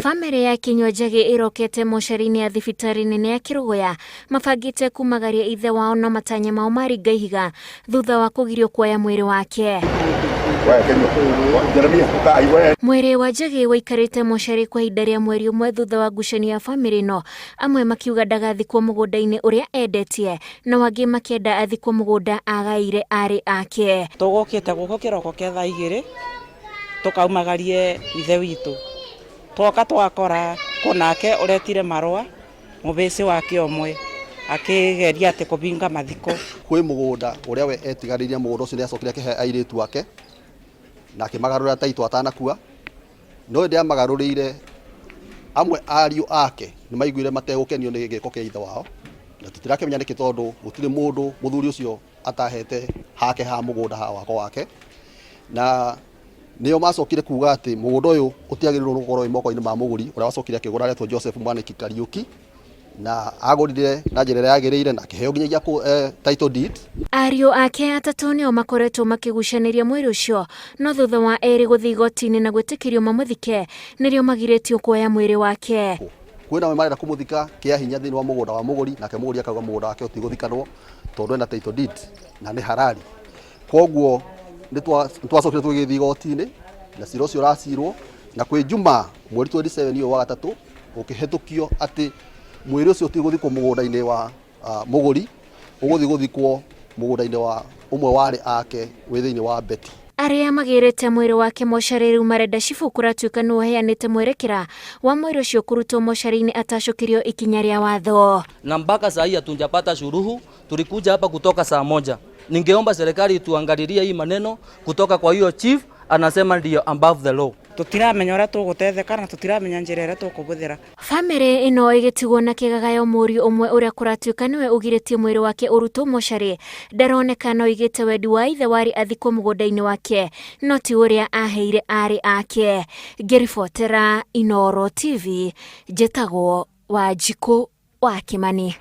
Family ya Kinywanjagi irokete mocarĩ-inĩ ya thibitarĩ nene ya Kĩrũgũya mabangĩte kumagaria ithe wao na matanya mao maringa ihiga thutha wa kũgirio kuoya mwĩrĩ wake. Mwĩrĩ wa Njagi waikarĩte mocarĩ kwa ihinda rĩa mweri ũmwe thutha wa ngucanio ya family ĩno, amwe makiuga ndagathikwo mũgũnda-inĩ ũrĩa endetie na wangĩ makĩenda athikwo mũgũnda agaĩire arĩ ake. Tũgũkĩte gũkũ kĩroko kĩa thaa 2 tũkaumagarie ithe witũ, twoka twakora kunake uretire marũa mũbĩci wake ũmwe akĩgeria atĩ kũbinga mathiko. Kwĩ mũgũnda ũrĩa we etigarĩirie mũgũnda ũcio nĩ acokire akĩhe airĩtu wake na akĩmagarũrĩra taitũ atanakua, no hĩndĩ amagarũrĩire amwe ariũ ake nĩ maiguire mategũkenio nĩ gĩko kĩa ithe wao, na tũtirakĩmenya nĩkĩ tondũ gũtirĩ mũndũ mũthuri ũcio atahete hake ha mũgũnda ha wako wake, na nĩo macokire kuga atĩ mũgũnda ũyũ ũtiagĩrĩirwo gũkorwo moko-inĩ ma mũgũri ũrĩa wacokire akĩgũra aretwo Joseph Mwaniki Kariuki, na agũrire na njĩra ĩrĩa yagĩrĩire na akĩheo nginyagia title deed. Ariũ ake atatũ nĩo makoretwo makĩgucanĩria mwĩrĩ ũcio, no thutha wa erĩ gũthiĩ igoti-inĩ na gwĩtĩkĩrio mamũthike nĩrĩo magirĩtio kuoya mwĩrĩ wake. Kwĩna we marenda kũmũthika kĩa hinya thĩinĩ wa mũgũnda wa mũgũri, nake mũgũri akauga mũgũnda wake ũtigũthikanwo tondũ ena title deed na nĩ halali. Koguo nĩtwacokire tũgĩthiĩ igoti-inĩ na cira ũcio ũracirwo, na kwĩ Juma mweri 27 ũyũ wa gatatũ ũkĩhetũkio atĩ mwĩrĩ ũcio ũtigũthikwo mũgũnda-inĩ wa mũgũri, ũgũthiĩ gũthikwo mũgũnda-inĩ wa ũmwe warĩ ake wĩ thĩinĩ wa Beti. Arĩa magĩrĩte mwĩrĩ wake mocarĩ rĩu marenda Chifu kũratuĩka nĩwe ũheanĩte mwerekera wa mwĩrĩ ũcio kũrutwo mocarĩ-inĩ atacokirio ikinya rĩa watho. Na mpaka saa hii hatujapata suluhu. Tulikuja hapa kutoka saa 1. Ningeomba serikali tuangalilie hii maneno kutoka kwa hiyo chief, anasema ndio above the law. Tutiramenya ũrĩa tũgũtetheka na tutiramenya njĩra ĩrĩa tũkũbũthĩra. Family ĩno ĩgĩtigwo na kĩgagayo mũriũ ũmwe ũrĩa kũratuĩka nĩwe ũgirĩtie mwĩrĩ wake ũrutwo mocarĩ, ndaronekana oigĩte wendi wa ithe warĩ athikwo mũgũnda-inĩ wake, no ti ũrĩa aheire arĩ ake. Ngĩribotera Inooro TV, njĩtagwo Wanjikũ wa Kimani.